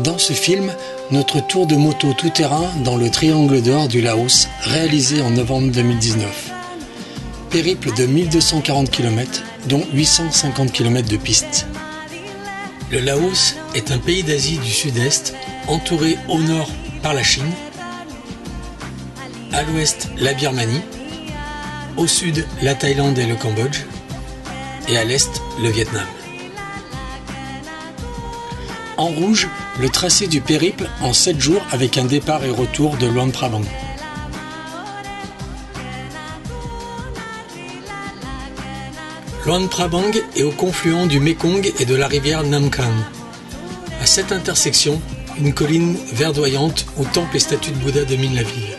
Dans ce film, notre tour de moto tout-terrain dans le Triangle d'Or du Laos, réalisé en novembre 2019. Périple de 1240 km, dont 850 km de piste. Le Laos est un pays d'Asie du Sud-Est, entouré au nord par la Chine, à l'ouest la Birmanie, au sud la Thaïlande et le Cambodge, et à l'est le Vietnam. En rouge, le tracé du périple en 7 jours avec un départ et retour de Luang Prabang. Luang Prabang est au confluent du Mekong et de la rivière Nam Kang. À cette intersection, une colline verdoyante où temple et statues de Bouddha dominent la ville.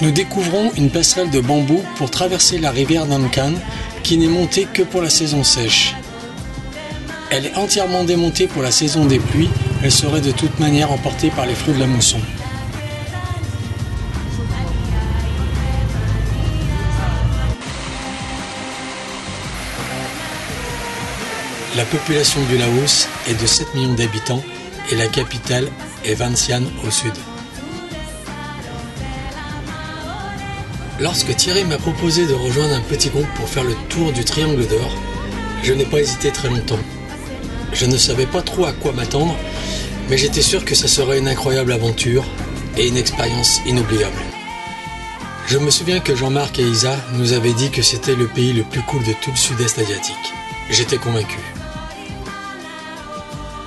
Nous découvrons une passerelle de bambou pour traverser la rivière Nam Kang qui n'est montée que pour la saison sèche. Elle est entièrement démontée pour la saison des pluies, elle serait de toute manière emportée par les flux de la mousson. La population du Laos est de 7 millions d'habitants et la capitale est Vientiane au sud. Lorsque Thierry m'a proposé de rejoindre un petit groupe pour faire le tour du Triangle d'Or, je n'ai pas hésité très longtemps. Je ne savais pas trop à quoi m'attendre, mais j'étais sûr que ça serait une incroyable aventure et une expérience inoubliable. Je me souviens que Jean-Marc et Isa nous avaient dit que c'était le pays le plus cool de tout le sud-est asiatique. J'étais convaincu.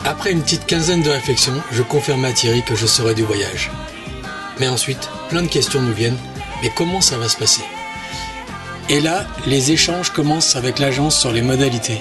Après une petite quinzaine de réflexions, je confirmais à Thierry que je serais du voyage. Mais ensuite, plein de questions nous viennent. Mais comment ça va se passer? Et là, les échanges commencent avec l'agence sur les modalités.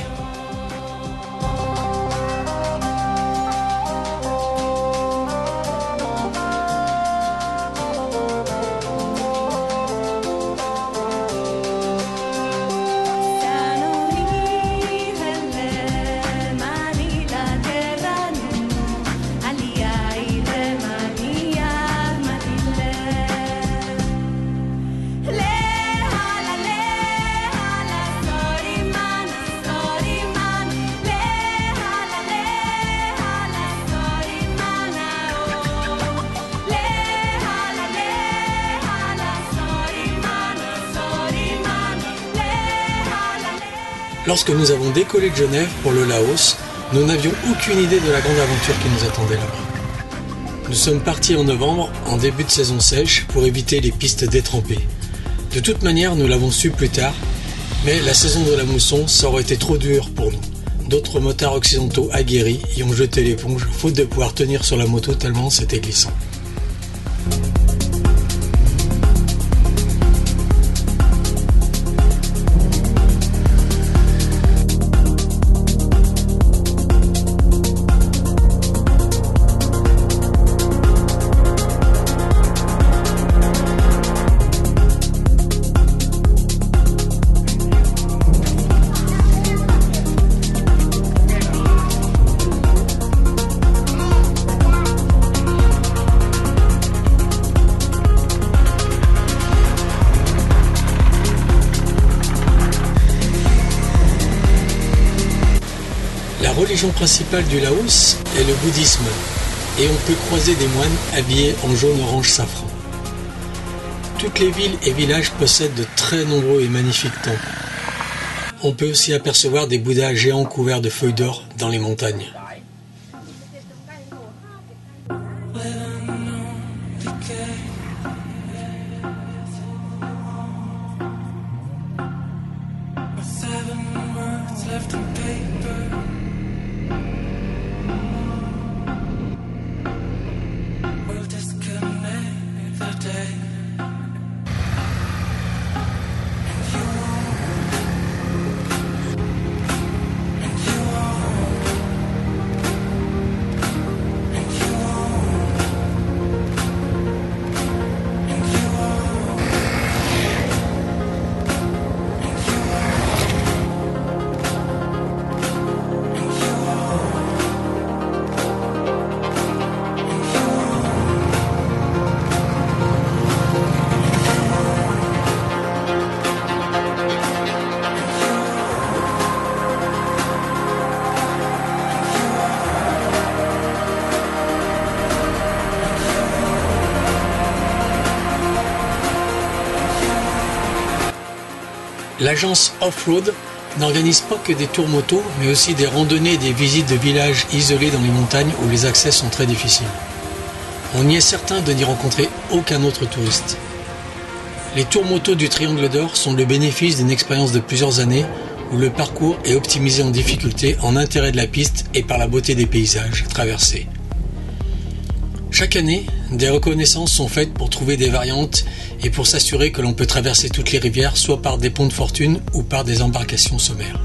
Lorsque nous avons décollé de Genève pour le Laos, nous n'avions aucune idée de la grande aventure qui nous attendait là-bas. Nous sommes partis en novembre, en début de saison sèche, pour éviter les pistes détrempées. De toute manière, nous l'avons su plus tard, mais la saison de la mousson, ça aurait été trop dur pour nous. D'autres motards occidentaux aguerris y ont jeté l'éponge, faute de pouvoir tenir sur la moto tellement c'était glissant. La religion principale du Laos est le bouddhisme et on peut croiser des moines habillés en jaune, orange, safran. Toutes les villes et villages possèdent de très nombreux et magnifiques temples. On peut aussi apercevoir des bouddhas géants couverts de feuilles d'or dans les montagnes. L'agence Off-Road n'organise pas que des tours moto, mais aussi des randonnées et des visites de villages isolés dans les montagnes où les accès sont très difficiles. On y est certain de n'y rencontrer aucun autre touriste. Les tours moto du Triangle d'Or sont le bénéfice d'une expérience de plusieurs années où le parcours est optimisé en difficulté, en intérêt de la piste et par la beauté des paysages traversés. Chaque année, des reconnaissances sont faites pour trouver des variantes et pour s'assurer que l'on peut traverser toutes les rivières soit par des ponts de fortune ou par des embarcations sommaires.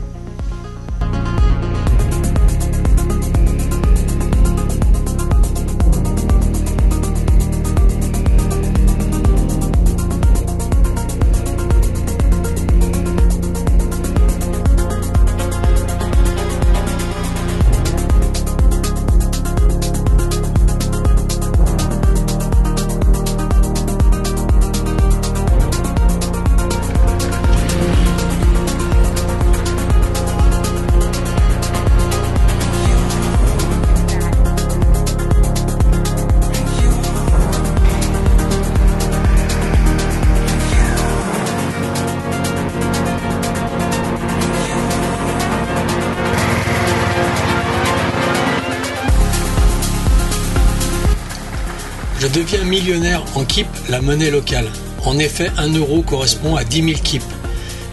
Je deviens millionnaire en kip, la monnaie locale. En effet, 1 euro correspond à 10 000 kips.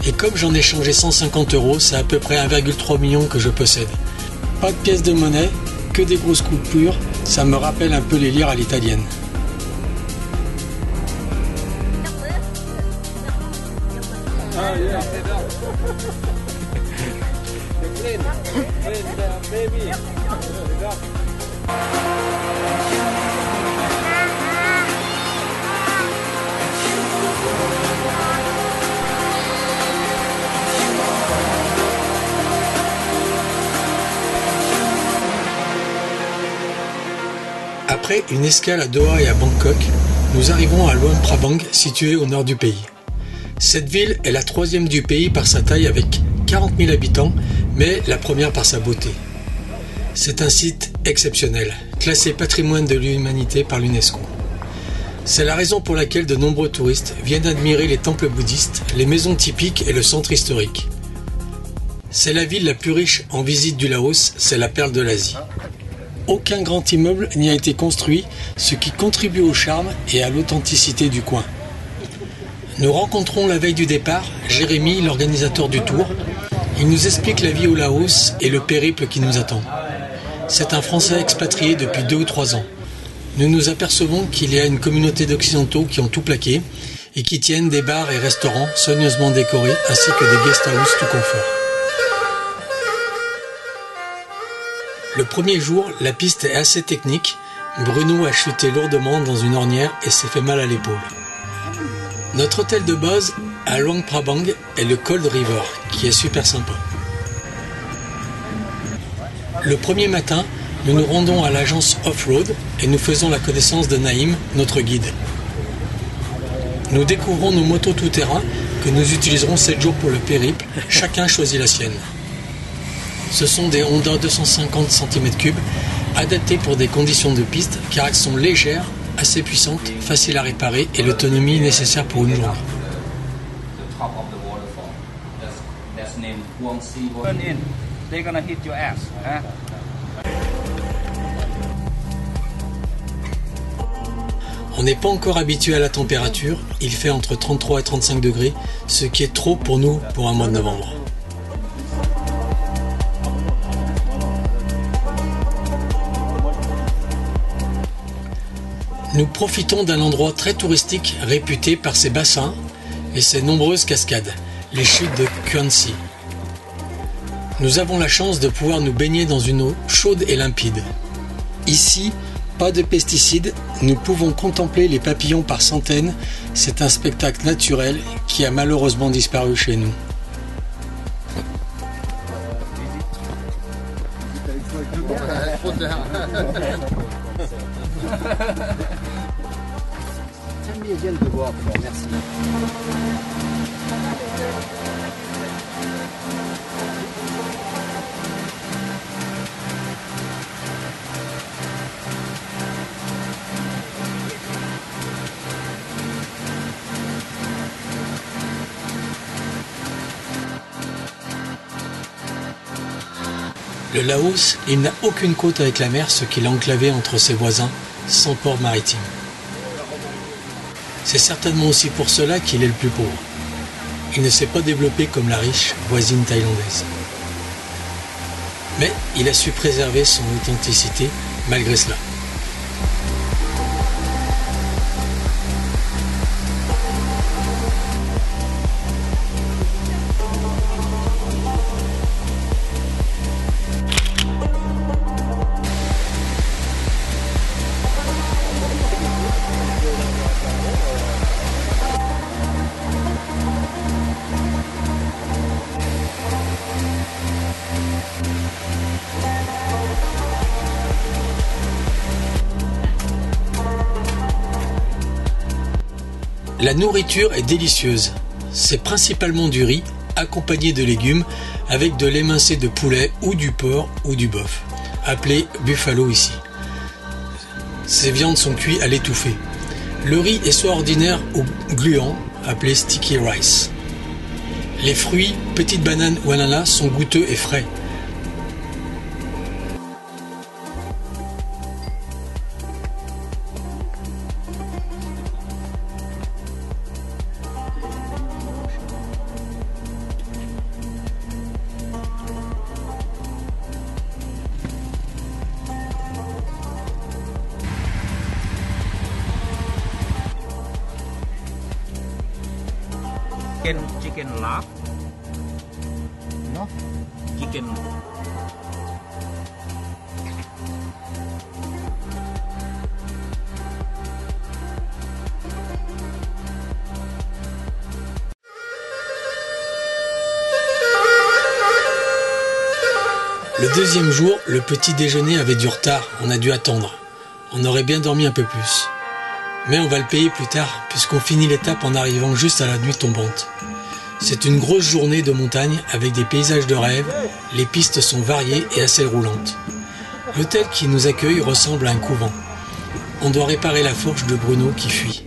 Et comme j'en ai changé 150 euros, c'est à peu près 1,3 million que je possède. Pas de pièces de monnaie, que des grosses coupures, ça me rappelle un peu les lires à l'italienne. Après une escale à Doha et à Bangkok, nous arrivons à Luang Prabang, situé au nord du pays. Cette ville est la 3e du pays par sa taille avec 40 000 habitants, mais la première par sa beauté. C'est un site exceptionnel, classé patrimoine de l'humanité par l'UNESCO. C'est la raison pour laquelle de nombreux touristes viennent admirer les temples bouddhistes, les maisons typiques et le centre historique. C'est la ville la plus riche en visites du Laos, c'est la perle de l'Asie. Aucun grand immeuble n'y a été construit, ce qui contribue au charme et à l'authenticité du coin. Nous rencontrons la veille du départ Jérémy, l'organisateur du tour. Il nous explique la vie au Laos et le périple qui nous attend. C'est un Français expatrié depuis 2 ou 3 ans. Nous nous apercevons qu'il y a une communauté d'Occidentaux qui ont tout plaqué et qui tiennent des bars et restaurants soigneusement décorés ainsi que des guest houses tout confort. Le premier jour, la piste est assez technique. Bruno a chuté lourdement dans une ornière et s'est fait mal à l'épaule. Notre hôtel de base à Luang Prabang est le Cold River, qui est super sympa. Le premier matin, nous nous rendons à l'agence Off-Road et nous faisons la connaissance de Naïm, notre guide. Nous découvrons nos motos tout-terrain que nous utiliserons 7 jours pour le périple. Chacun choisit la sienne. Ce sont des Honda 250 cm3 adaptées pour des conditions de piste car elles sont légères, assez puissantes, faciles à réparer et l'autonomie nécessaire pour une journée. On n'est pas encore habitué à la température, il fait entre 33 et 35 degrés, ce qui est trop pour nous pour un mois de novembre. Nous profitons d'un endroit très touristique réputé par ses bassins et ses nombreuses cascades, les chutes de Kwansi. Nous avons la chance de pouvoir nous baigner dans une eau chaude et limpide. Ici, pas de pesticides, nous pouvons contempler les papillons par centaines. C'est un spectacle naturel qui a malheureusement disparu chez nous. Bien de voir, merci. Le Laos, il n'a aucune côte avec la mer, ce qui l'a enclavé entre ses voisins, sans port maritime. C'est certainement aussi pour cela qu'il est le plus pauvre. Il ne s'est pas développé comme la riche voisine thaïlandaise. Mais il a su préserver son authenticité malgré cela. La nourriture est délicieuse. C'est principalement du riz, accompagné de légumes, avec de l'émincé de poulet ou du porc ou du bœuf, appelé buffalo ici. Ces viandes sont cuites à l'étouffée. Le riz est soit ordinaire ou gluant, appelé sticky rice. Les fruits, petites bananes ou ananas, sont goûteux et frais. Chicken lap. Non. Chicken. Le deuxième jour, le petit déjeuner avait du retard, on a dû attendre. On aurait bien dormi un peu plus. Mais on va le payer plus tard, puisqu'on finit l'étape en arrivant juste à la nuit tombante. C'est une grosse journée de montagne avec des paysages de rêve, les pistes sont variées et assez roulantes. L'hôtel qui nous accueille ressemble à un couvent. On doit réparer la forge de Bruno qui fuit.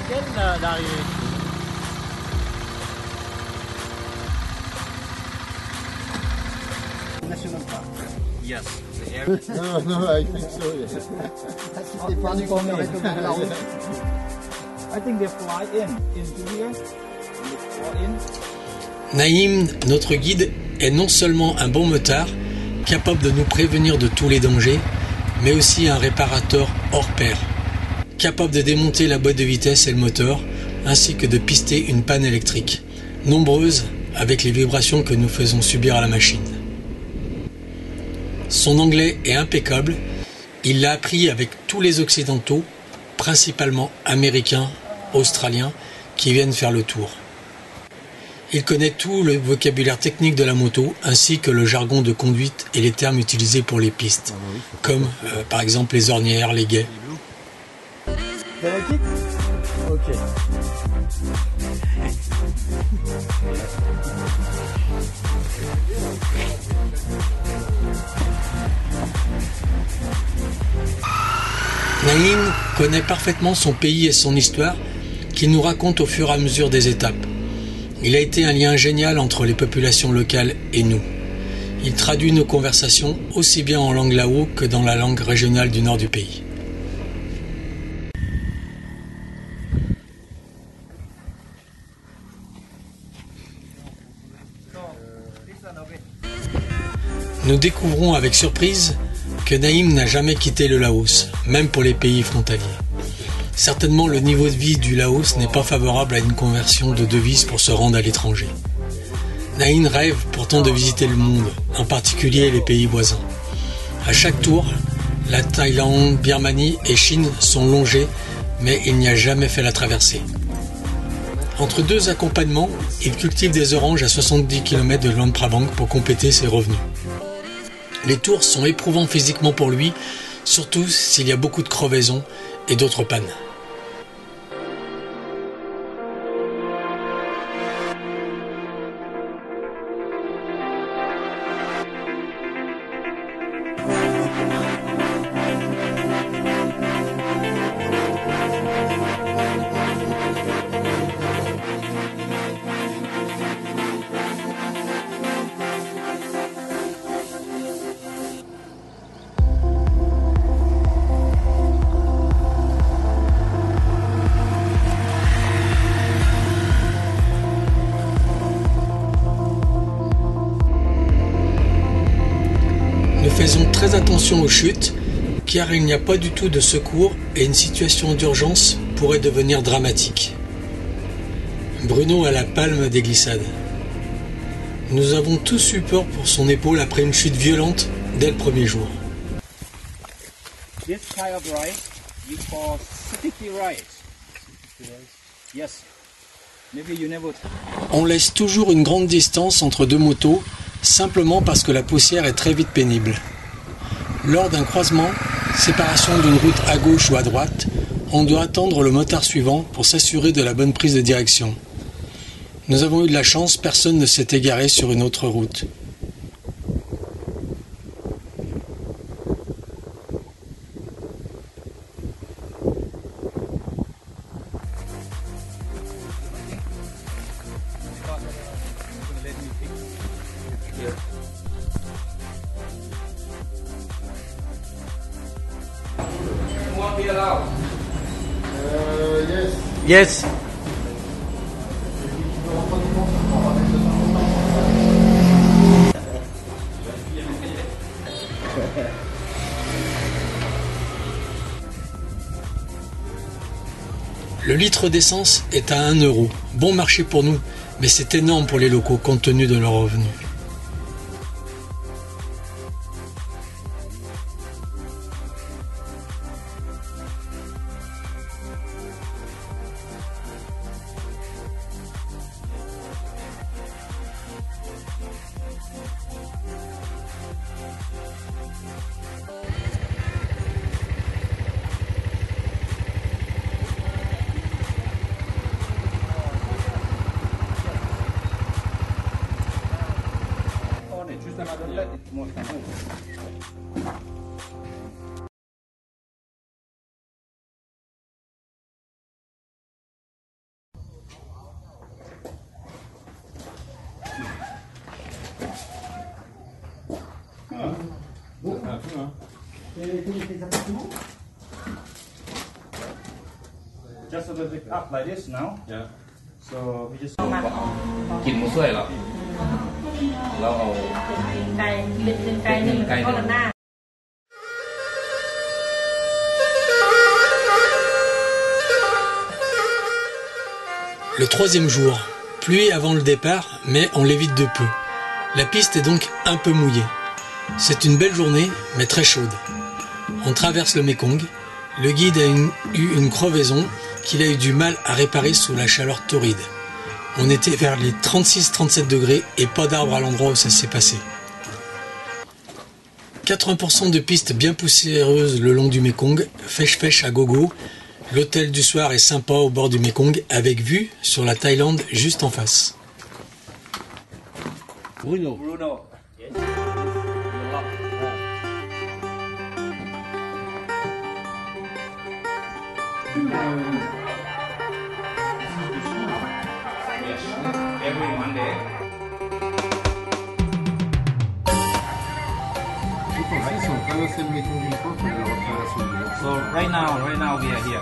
Quel dari National Park. Yes. The air. No, I think so, yes. C'était pas du grand mérite de la route. I think they fly into here. They fly in. Naïm, notre guide, est non seulement un bon motard, capable de nous prévenir de tous les dangers, mais aussi un réparateur hors pair, capable de démonter la boîte de vitesse et le moteur, ainsi que de pister une panne électrique, nombreuse avec les vibrations que nous faisons subir à la machine. Son anglais est impeccable, il l'a appris avec tous les occidentaux, principalement américains, australiens, qui viennent faire le tour. Il connaît tout le vocabulaire technique de la moto, ainsi que le jargon de conduite et les termes utilisés pour les pistes, comme par exemple les ornières, les guets. Ok. Naïm connaît parfaitement son pays et son histoire, qu'il nous raconte au fur et à mesure des étapes. Il a été un lien génial entre les populations locales et nous. Il traduit nos conversations aussi bien en langue lao que dans la langue régionale du nord du pays. Nous découvrons avec surprise que Naïm n'a jamais quitté le Laos, même pour les pays frontaliers. Certainement le niveau de vie du Laos n'est pas favorable à une conversion de devise pour se rendre à l'étranger. Naïm rêve pourtant de visiter le monde, en particulier les pays voisins. À chaque tour, la Thaïlande, Birmanie et Chine sont longées, mais il n'y a jamais fait la traversée. Entre deux accompagnements, il cultive des oranges à 70 km de Luang Prabang pour compléter ses revenus. Les tours sont éprouvants physiquement pour lui, surtout s'il y a beaucoup de crevaisons et d'autres pannes. Faisons très attention aux chutes, car il n'y a pas du tout de secours et une situation d'urgence pourrait devenir dramatique. Bruno a la palme des glissades. Nous avons tous eu peur pour son épaule après une chute violente dès le premier jour. This kind of rice you call sticky rice. Yes. Maybe you never. On laisse toujours une grande distance entre deux motos, simplement parce que la poussière est très vite pénible. Lors d'un croisement, séparation d'une route à gauche ou à droite, on doit attendre le motard suivant pour s'assurer de la bonne prise de direction. Nous avons eu de la chance, personne ne s'est égaré sur une autre route. Yes. Le litre d'essence est à 1 €. Bon marché pour nous, mais c'est énorme pour les locaux compte tenu de leurs revenus. Just a little bit up like this now. Yeah. So we just กินหมูช่วยเหรอเราเอา ไก่เป็นไก่นี่มันก็ละหน้า Le troisième jour, pluie avant le départ, mais on l'évite de peu. La piste est donc un peu mouillée. C'est une belle journée, mais très chaude. On traverse le Mékong. Le guide a eu une crevaison qu'il a eu du mal à réparer sous la chaleur torride. On était vers les 36-37 degrés et pas d'arbres à l'endroit où ça s'est passé. 80% de pistes bien poussiéreuses le long du Mékong, fèche à gogo. L'hôtel du soir est sympa au bord du Mékong avec vue sur la Thaïlande juste en face. Bruno. every Monday. So right now we are here.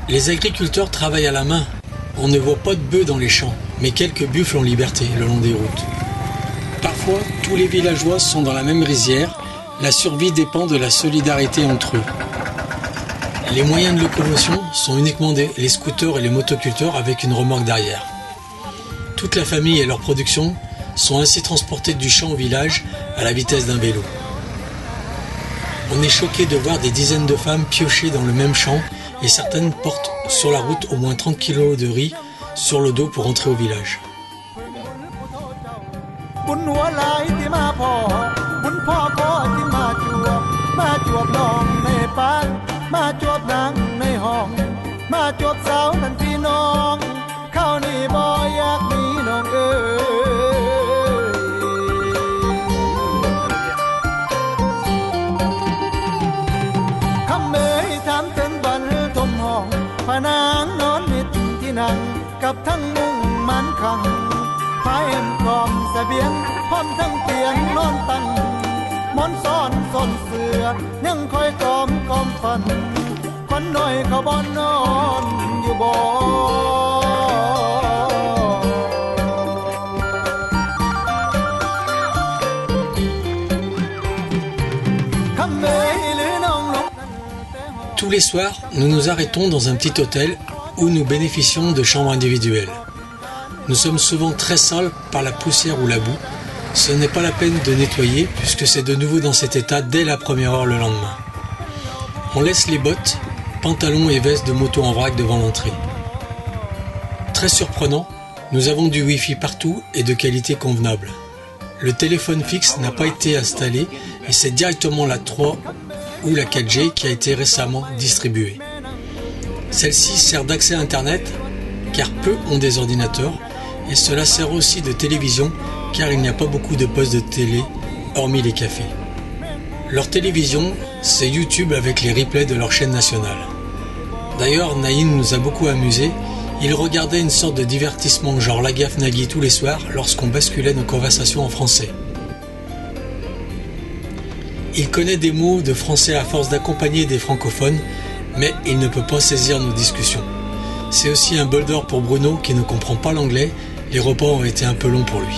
Les agriculteurs travaillent à la main. On ne voit pas de bœufs dans les champs, mais quelques buffles en liberté le long des routes. Parfois, tous les villageois sont dans la même rizière. La survie dépend de la solidarité entre eux. Les moyens de locomotion sont uniquement les scooters et les motoculteurs avec une remorque derrière. Toute la famille et leur production sont ainsi transportés du champ au village à la vitesse d'un vélo. On est choqué de voir des dizaines de femmes piocher dans le même champ et certaines portent sur la route au moins 30 kg de riz sur le dos pour rentrer au village. Tous les soirs, nous nous arrêtons dans un petit hôtel où nous bénéficions de chambres individuelles. Nous sommes souvent très sales par la poussière ou la boue. Ce n'est pas la peine de nettoyer puisque c'est de nouveau dans cet état dès la première heure le lendemain. On laisse les bottes, pantalons et vestes de moto en vrac devant l'entrée. Très surprenant, nous avons du Wi-Fi partout et de qualité convenable. Le téléphone fixe n'a pas été installé et c'est directement la 3 ou la 4G qui a été récemment distribuée. Celle-ci sert d'accès à Internet car peu ont des ordinateurs et cela sert aussi de télévision car il n'y a pas beaucoup de postes de télé hormis les cafés. Leur télévision, c'est YouTube avec les replays de leur chaîne nationale. D'ailleurs, Naïm nous a beaucoup amusés. Il regardait une sorte de divertissement genre La Gaffe Nagui tous les soirs lorsqu'on basculait nos conversations en français. Il connaît des mots de français à force d'accompagner des francophones, mais il ne peut pas saisir nos discussions. C'est aussi un bol d'or pour Bruno qui ne comprend pas l'anglais. Les repas ont été un peu longs pour lui.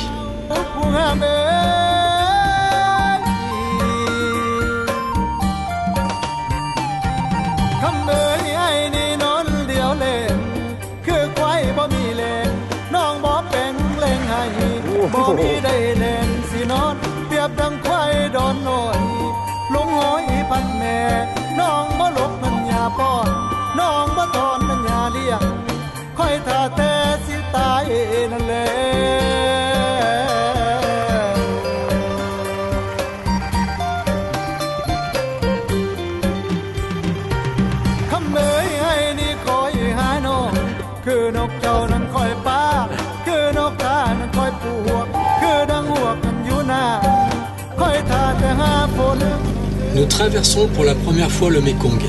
Nous traversons pour la première fois le Mékong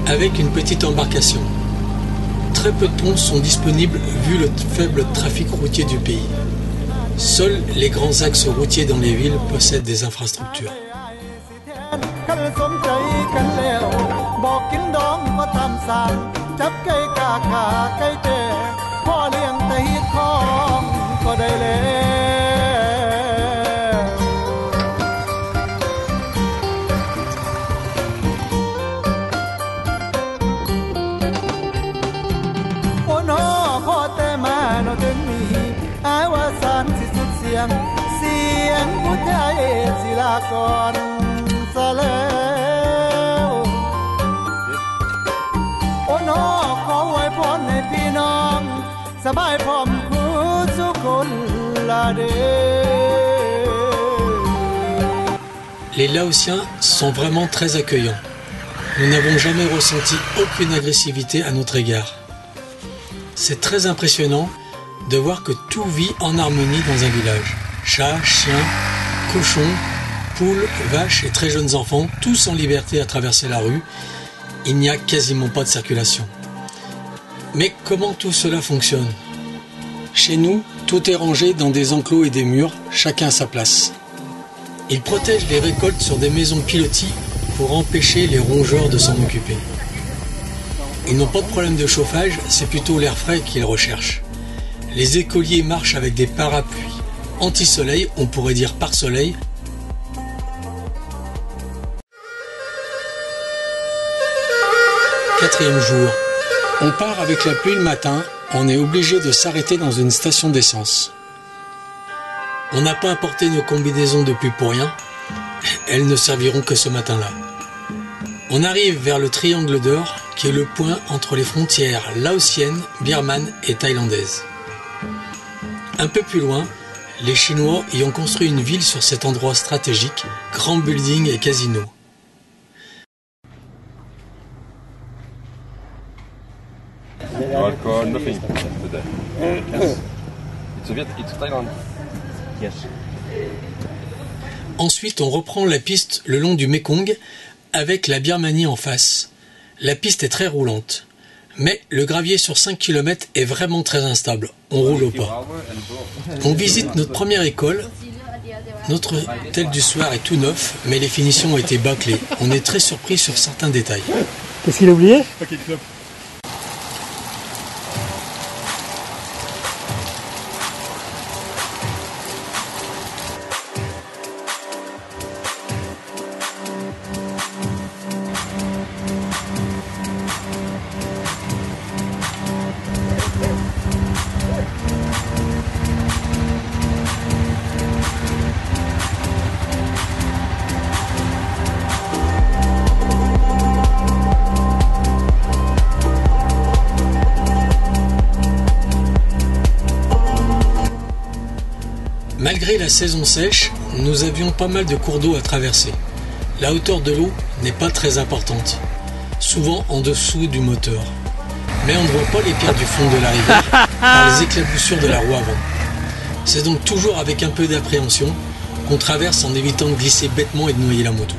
avec une petite embarcation. Très peu de ponts sont disponibles vu le faible trafic routier du pays. Seuls les grands axes routiers dans les villes possèdent des infrastructures. Les Laotiens sont vraiment très accueillants. Nous n'avons jamais ressenti aucune agressivité à notre égard. C'est très impressionnant de voir que tout vit en harmonie dans un village. Chats, chiens, cochons, poules, vaches et très jeunes enfants, tous en liberté à traverser la rue. Il n'y a quasiment pas de circulation. Mais comment tout cela fonctionne? Chez nous, tout est rangé dans des enclos et des murs, chacun à sa place. Ils protègent les récoltes sur des maisons pilotis pour empêcher les rongeurs de s'en occuper. Ils n'ont pas de problème de chauffage, c'est plutôt l'air frais qu'ils recherchent. Les écoliers marchent avec des parapluies anti-soleil, on pourrait dire pare-soleil. Quatrième jour. On part avec la pluie le matin, on est obligé de s'arrêter dans une station d'essence. On n'a pas apporté nos combinaisons de pluie pour rien, elles ne serviront que ce matin-là. On arrive vers le triangle d'or, qui est le point entre les frontières laotiennes, birmanes et thaïlandaises. Un peu plus loin, les Chinois y ont construit une ville sur cet endroit stratégique, grand building et casino. No alcohol, nothing today. It's Thailand. Yes. Ensuite, on reprend la piste le long du Mékong avec la Birmanie en face. La piste est très roulante, mais le gravier sur 5 km est vraiment très instable. On roule au pas. On visite notre première école. Notre hôtel du soir est tout neuf, mais les finitions ont été bâclées. On est très surpris sur certains détails. Qu'est-ce qu'il a oublié? Malgré la saison sèche, nous avions pas mal de cours d'eau à traverser. La hauteur de l'eau n'est pas très importante, souvent en dessous du moteur. Mais on ne voit pas les pierres du fond de la rivière par les éclaboussures de la roue avant. C'est donc toujours avec un peu d'appréhension qu'on traverse en évitant de glisser bêtement et de noyer la moto.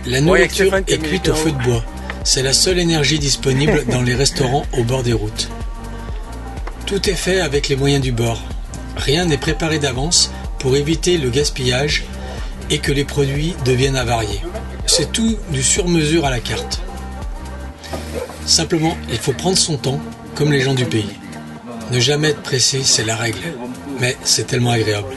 La nourriture est cuite au feu de bois. C'est la seule énergie disponible dans les restaurants au bord des routes. Tout est fait avec les moyens du bord. Rien n'est préparé d'avance pour éviter le gaspillage et que les produits deviennent avariés. C'est tout du sur-mesure à la carte. Simplement, il faut prendre son temps, comme les gens du pays. Ne jamais être pressé, c'est la règle. Mais c'est tellement agréable.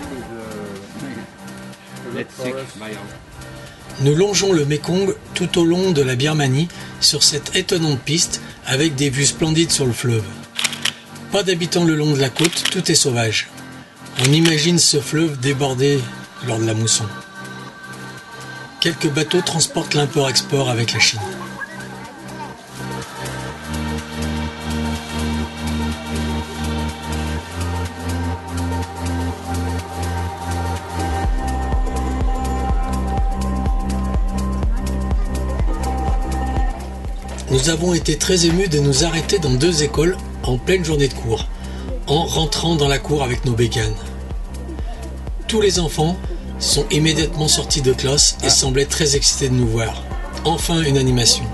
Nous longeons le Mékong tout au long de la Birmanie sur cette étonnante piste avec des vues splendides sur le fleuve. Pas d'habitants le long de la côte, tout est sauvage. On imagine ce fleuve déborder lors de la mousson. Quelques bateaux transportent l'import-export avec la Chine. Nous avons été très émus de nous arrêter dans 2 écoles en pleine journée de cours, en rentrant dans la cour avec nos bécanes. Tous les enfants sont immédiatement sortis de classe et semblaient très excités de nous voir. Enfin une animation.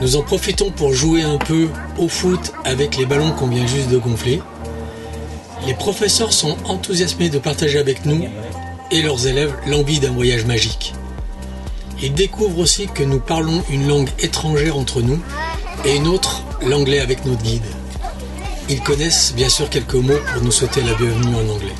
Nous en profitons pour jouer un peu au foot avec les ballons qu'on vient juste de gonfler. Les professeurs sont enthousiasmés de partager avec nous et leurs élèves l'envie d'un voyage magique. Ils découvrent aussi que nous parlons une langue étrangère entre nous et une autre, l'anglais avec notre guide. Ils connaissent bien sûr quelques mots pour nous souhaiter la bienvenue en anglais.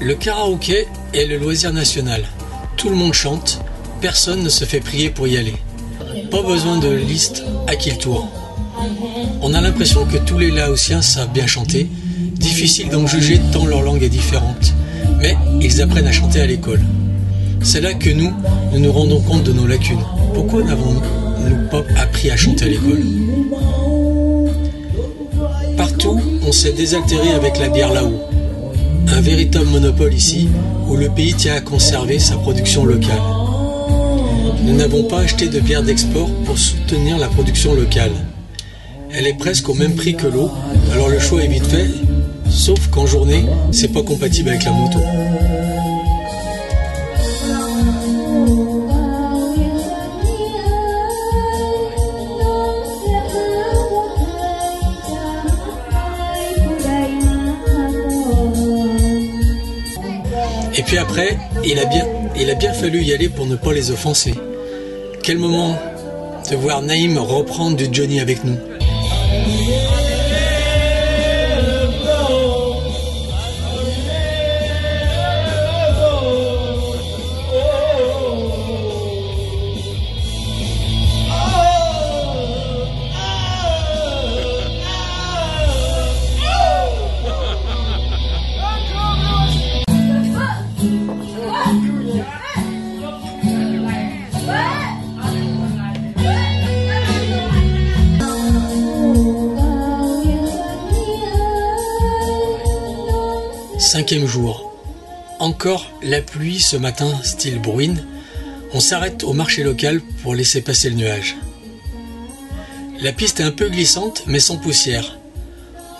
Le karaoké est le loisir national. Tout le monde chante, personne ne se fait prier pour y aller. Pas besoin de liste à qui le tour. On a l'impression que tous les Laotiens savent bien chanter, difficile d'en juger tant leur langue est différente, mais ils apprennent à chanter à l'école. C'est là que nous nous rendons compte de nos lacunes. Pourquoi n'avons-nous pas appris à chanter à l'école? Partout, on s'est désaltéré avec la bière Lao. Un véritable monopole ici, où le pays tient à conserver sa production locale. Nous n'avons pas acheté de bière d'export pour soutenir la production locale. Elle est presque au même prix que l'eau, alors le choix est vite fait, sauf qu'en journée, c'est pas compatible avec la moto. Et puis après, il a bien fallu y aller pour ne pas les offenser. Quel moment de voir Naïm reprendre du Johnny avec nous. Cinquième jour. Encore la pluie ce matin, style bruine. On s'arrête au marché local pour laisser passer le nuage. La piste est un peu glissante, mais sans poussière.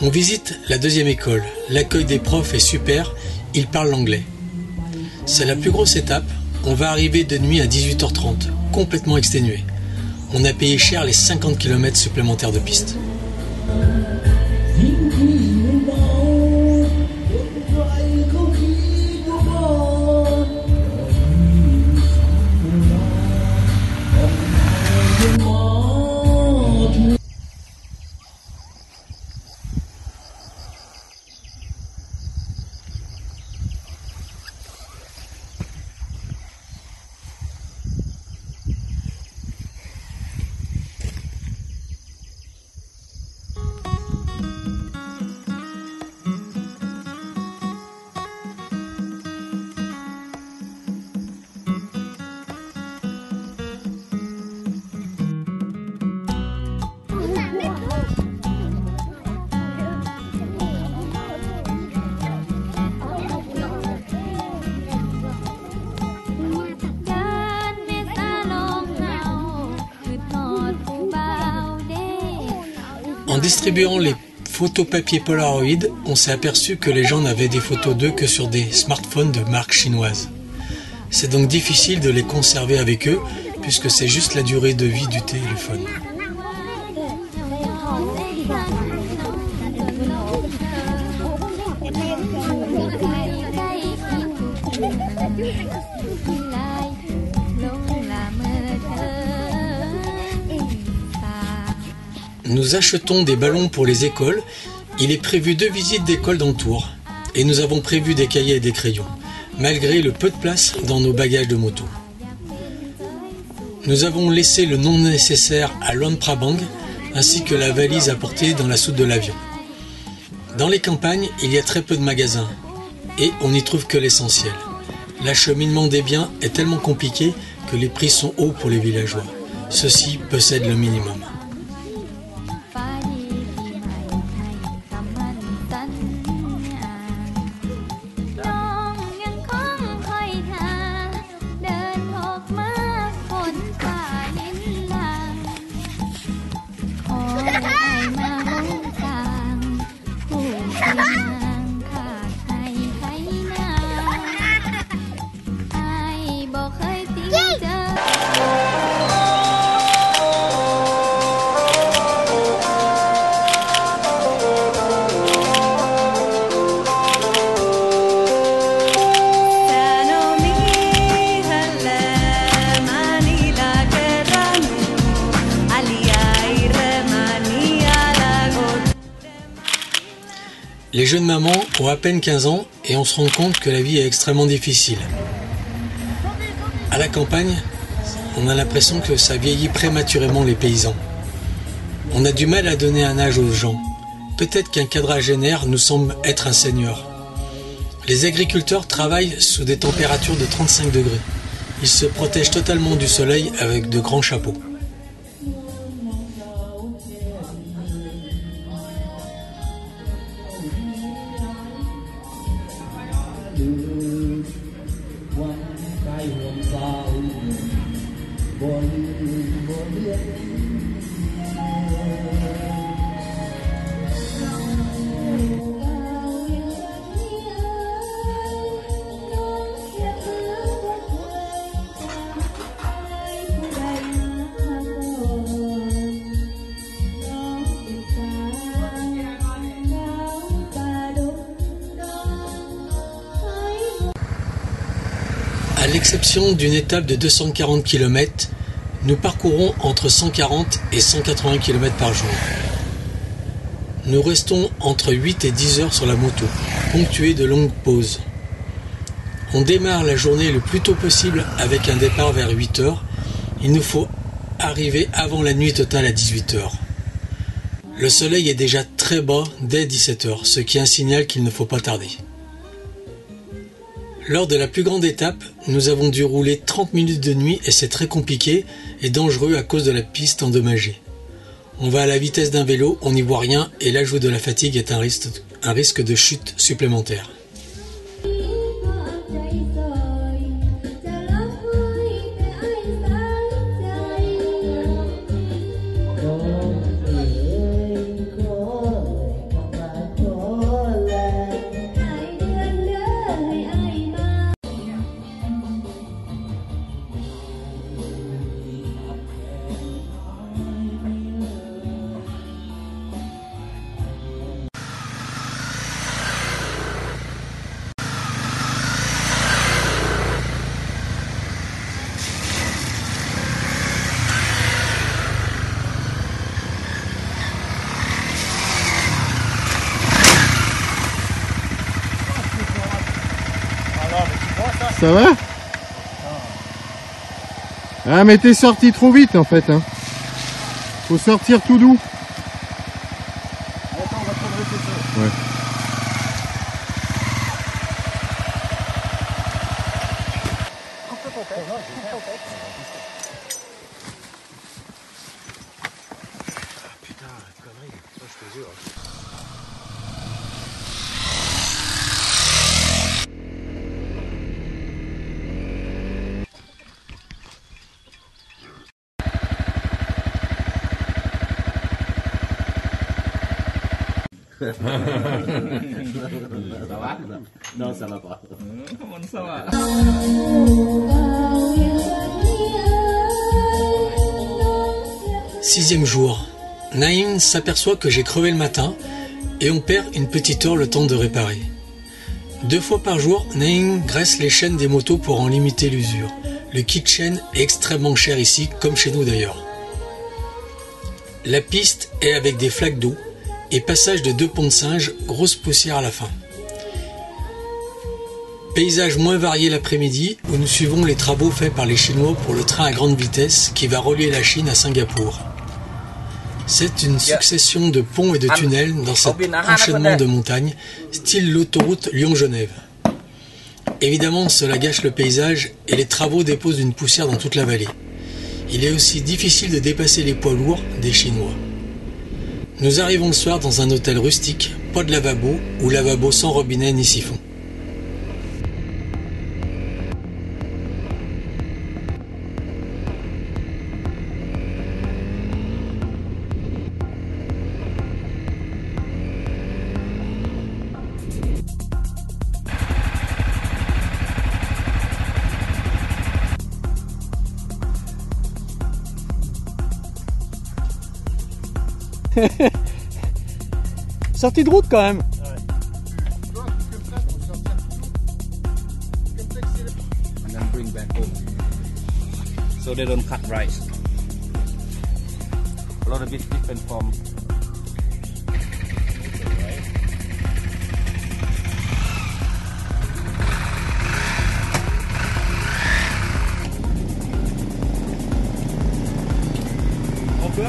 On visite la 2e école. L'accueil des profs est super, ils parlent l'anglais. C'est la plus grosse étape. On va arriver de nuit à 18h30, complètement exténué. On a payé cher les 50 km supplémentaires de piste. En distribuant les photopapiers Polaroid, on s'est aperçu que les gens n'avaient des photos d'eux que sur des smartphones de marque chinoise. C'est donc difficile de les conserver avec eux, puisque c'est juste la durée de vie du téléphone. Nous achetons des ballons pour les écoles. Il est prévu 2 visites d'école dans Tours. Et nous avons prévu des cahiers et des crayons, malgré le peu de place dans nos bagages de moto. Nous avons laissé le non nécessaire à Luang Prabang, ainsi que la valise à porter dans la soute de l'avion. Dans les campagnes, il y a très peu de magasins, et on n'y trouve que l'essentiel. L'acheminement des biens est tellement compliqué que les prix sont hauts pour les villageois. Ceux-ci possèdent le minimum. Les jeunes mamans ont à peine 15 ans et on se rend compte que la vie est extrêmement difficile. À la campagne, on a l'impression que ça vieillit prématurément les paysans. On a du mal à donner un âge aux gens. Peut-être qu'un quadragénaire nous semble être un seigneur. Les agriculteurs travaillent sous des températures de 35 degrés. Ils se protègent totalement du soleil avec de grands chapeaux. À l'exception d'une étape de 240 km, nous parcourons entre 140 et 180 km par jour. Nous restons entre 8 et 10 heures sur la moto, ponctuées de longues pauses. On démarre la journée le plus tôt possible avec un départ vers 8 heures. Il nous faut arriver avant la nuit totale à 18 heures. Le soleil est déjà très bas dès 17 heures, ce qui est un signal qu'il ne faut pas tarder. Lors de la plus grande étape, nous avons dû rouler 30 minutes de nuit et c'est très compliqué et dangereux à cause de la piste endommagée. On va à la vitesse d'un vélo, on n'y voit rien et l'ajout de la fatigue est un risque de chute supplémentaire. Ça va? Ah mais t'es sorti trop vite en fait hein. Faut sortir tout doux. Attends, on va progresser ça. Ouais. Coupe ton tête. Coupe ton tête. Putain, connerie, ça je te jure. Ça va? Non, ça va pas. Comment ça va? Sixième jour. Naïm s'aperçoit que j'ai crevé le matin et on perd une petite heure le temps de réparer. 2 fois par jour, Naïm graisse les chaînes des motos pour en limiter l'usure. Le kit chaîne est extrêmement cher ici, comme chez nous d'ailleurs. La piste est avec des flaques d'eau et passage de 2 ponts de singe, grosse poussière à la fin. Paysage moins varié l'après-midi où nous suivons les travaux faits par les Chinois pour le train à grande vitesse qui va relier la Chine à Singapour. C'est une succession de ponts et de tunnels dans cet enchaînement de montagnes, style l'autoroute Lyon-Genève. Évidemment, cela gâche le paysage et les travaux déposent une poussière dans toute la vallée. Il est aussi difficile de dépasser les poids lourds des Chinois. Nous arrivons le soir dans un hôtel rustique, pas de lavabo ou lavabo sans robinet ni siphon. Sortie de route quand même. And then bring back home. So they don't cut rice. A lot of bit different from. On peut?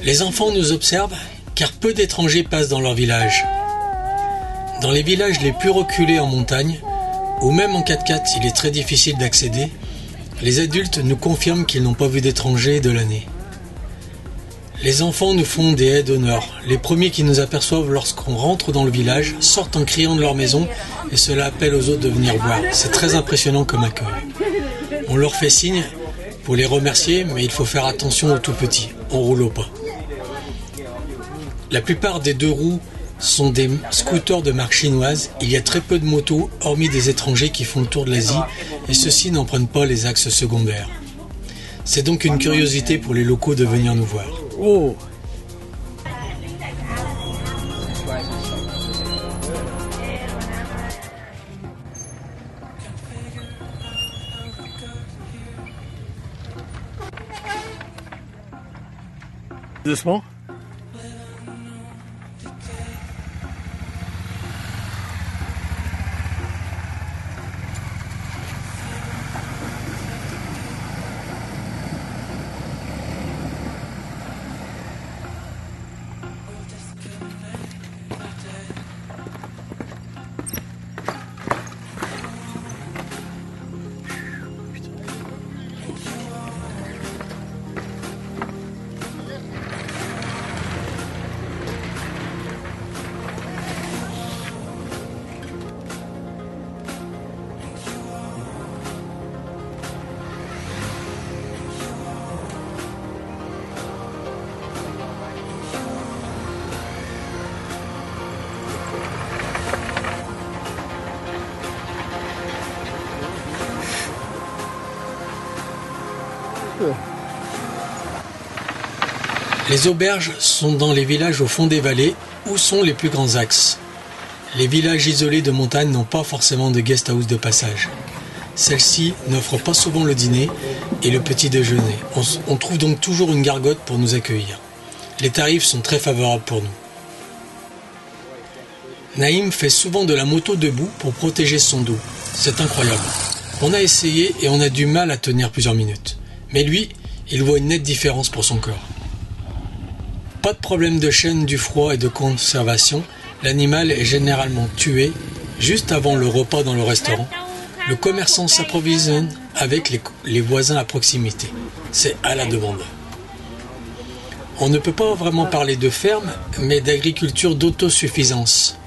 Les enfants nous observent car peu d'étrangers passent dans leur village. Dans les villages les plus reculés en montagne, ou même en 4x4 il est très difficile d'accéder, les adultes nous confirment qu'ils n'ont pas vu d'étrangers de l'année. Les enfants nous font des aides d'honneur. Les premiers qui nous aperçoivent lorsqu'on rentre dans le village sortent en criant de leur maison et cela appelle aux autres de venir voir. C'est très impressionnant comme accueil. On leur fait signe pour les remercier, mais il faut faire attention aux tout petits. On roule au pas. La plupart des 2 roues sont des scooters de marque chinoise. Il y a très peu de motos, hormis des étrangers qui font le tour de l'Asie, et ceux-ci n'en prennent pas les axes secondaires. C'est donc une curiosité pour les locaux de venir nous voir. Oh. Doucement. Les auberges sont dans les villages au fond des vallées où sont les plus grands axes. Les villages isolés de montagne n'ont pas forcément de guest house de passage. Celles-ci n'offrent pas souvent le dîner et le petit déjeuner. On trouve donc toujours une gargote pour nous accueillir. Les tarifs sont très favorables pour nous. Naïm fait souvent de la moto debout pour protéger son dos. C'est incroyable. On a essayé et on a du mal à tenir plusieurs minutes. Mais lui, il voit une nette différence pour son corps. Pas de problème de chaîne du froid et de conservation, l'animal est généralement tué juste avant le repas dans le restaurant. Le commerçant s'approvisionne avec les voisins à proximité. C'est à la demande. On ne peut pas vraiment parler de ferme, mais d'agriculture d'autosuffisance.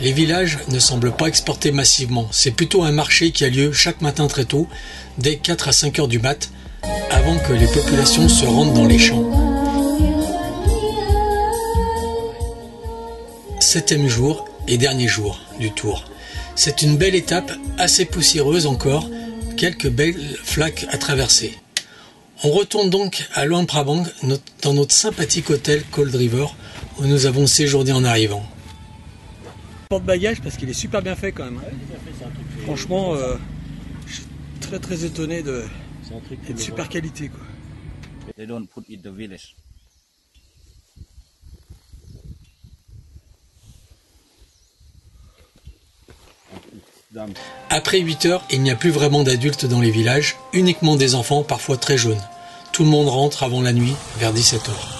Les villages ne semblent pas exporter massivement. C'est plutôt un marché qui a lieu chaque matin très tôt, dès 4 à 5 heures du mat', avant que les populations se rendent dans les champs. 7e jour et dernier jour du tour. C'est une belle étape, assez poussiéreuse encore, quelques belles flaques à traverser. On retourne donc à Luang Prabang, dans notre sympathique hôtel Cold River, où nous avons séjourné en arrivant. Porte-bagages parce qu'il est super bien fait quand même. Franchement, je suis très étonné de super qualité quoi. They don't put it the village. Après 8 heures, il n'y a plus vraiment d'adultes dans les villages, uniquement des enfants, parfois très jeunes. Tout le monde rentre avant la nuit, vers 17 heures.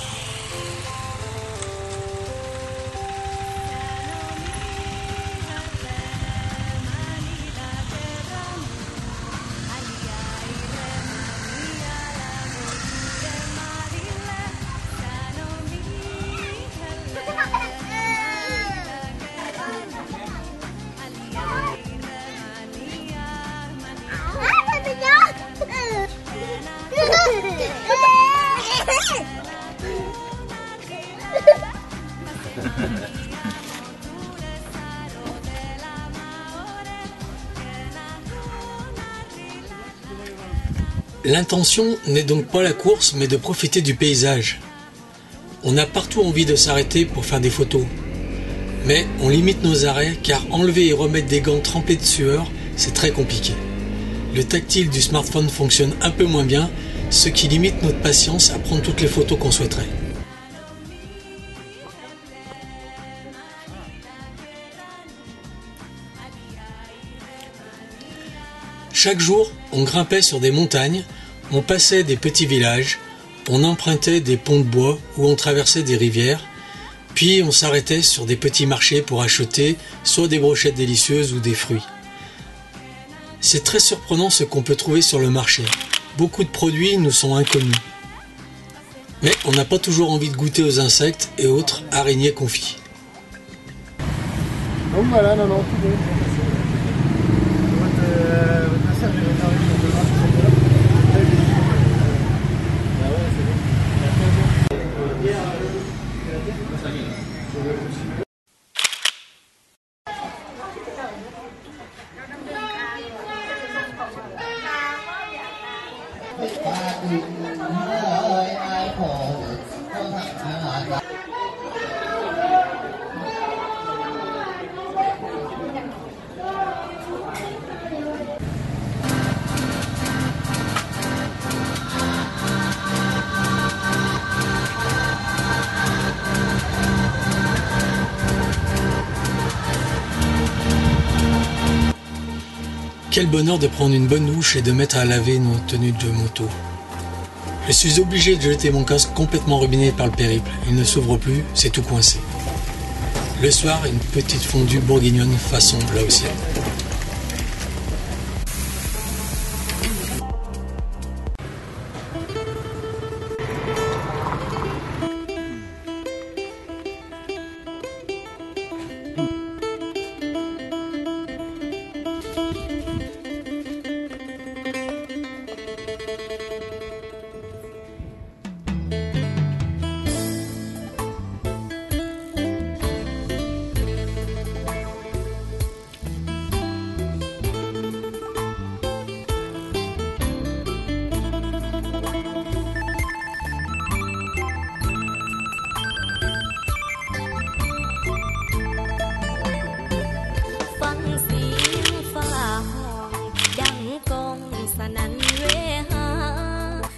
L'intention n'est donc pas la course, mais de profiter du paysage. On a partout envie de s'arrêter pour faire des photos. Mais on limite nos arrêts car enlever et remettre des gants trempés de sueur, c'est très compliqué. Le tactile du smartphone fonctionne un peu moins bien, ce qui limite notre patience à prendre toutes les photos qu'on souhaiterait. Chaque jour, on grimpait sur des montagnes, on passait des petits villages, on empruntait des ponts de bois ou on traversait des rivières, puis on s'arrêtait sur des petits marchés pour acheter soit des brochettes délicieuses ou des fruits. C'est très surprenant ce qu'on peut trouver sur le marché. Beaucoup de produits nous sont inconnus. Mais on n'a pas toujours envie de goûter aux insectes et autres araignées confits. Donc voilà, non, tout bon. Quel bonheur de prendre une bonne douche et de mettre à laver nos tenues de moto. Je suis obligé de jeter mon casque complètement ruiné par le périple. Il ne s'ouvre plus, c'est tout coincé. Le soir, une petite fondue bourguignonne façon laotienne.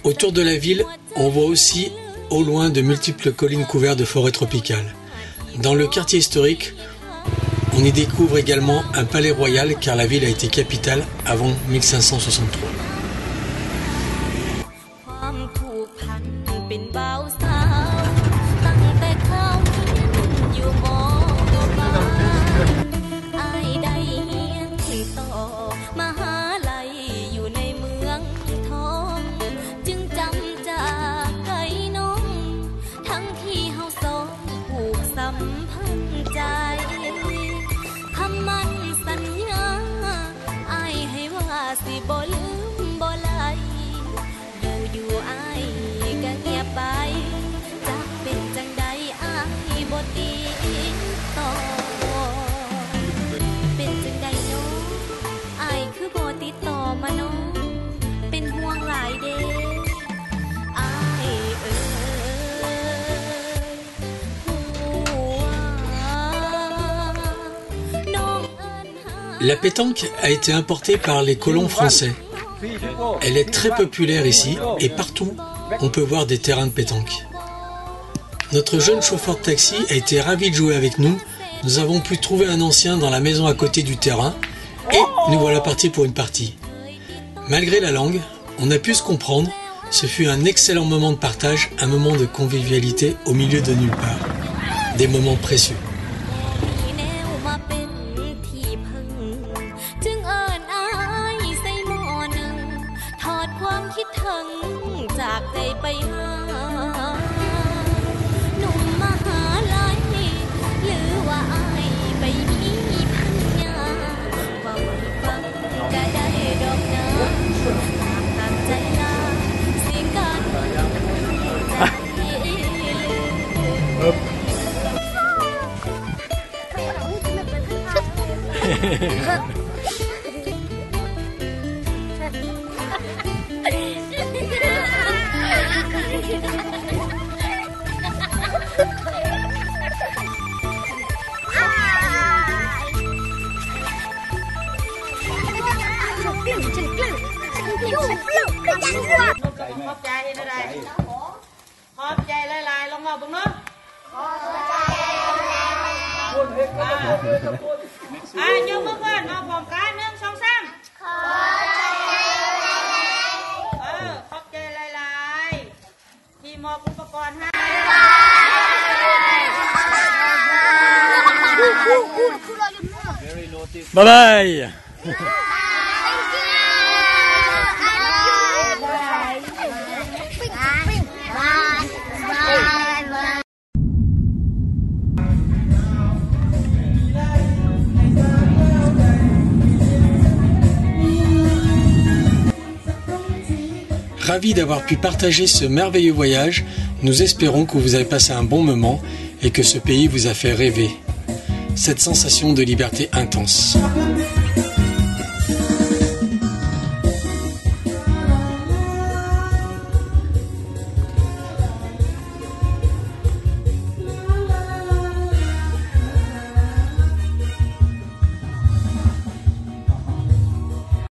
Autour de la ville, on voit aussi au loin de multiples collines couvertes de forêts tropicales. Dans le quartier historique, on y découvre également un palais royal car la ville a été capitale avant 1563. เป็นบ่าวสาวตั้งแต่เข้าอยู่มอปลายอายได้เฮียนต่อมหาลัยอยู่ในเมืองทองจึงจำจากไกลน้องทั้งที่เฮาสองผูกสัมพันธ์ใจคำมั่นสัญญาอายให้ว่าสิบ่ลืมบ่ไหลอยู่อายก็เงียบไปจะเป็นจังใดอายบ่ติดต่อเป็นจังใดน้องอายคือบ่ติดต่อมาน้องเป็นห่วงหลายเด้อายLa pétanque a été importée par les colons français. Elle est très populaire ici et partout on peut voir des terrains de pétanque. Notre jeune chauffeur de taxi a été ravi de jouer avec nous. Nous avons pu trouver un ancien dans la maison à côté du terrain et nous voilà partis pour une partie. Malgré la langue, on a pu se comprendre. Ce fut un excellent moment de partage, un moment de convivialité au milieu de nulle part. Des moments précieux. Bye bye. Ravis d'avoir pu partager ce merveilleux voyage, nous espérons que vous avez passé un bon moment et que ce pays vous a fait rêver. Cette sensation de liberté intense.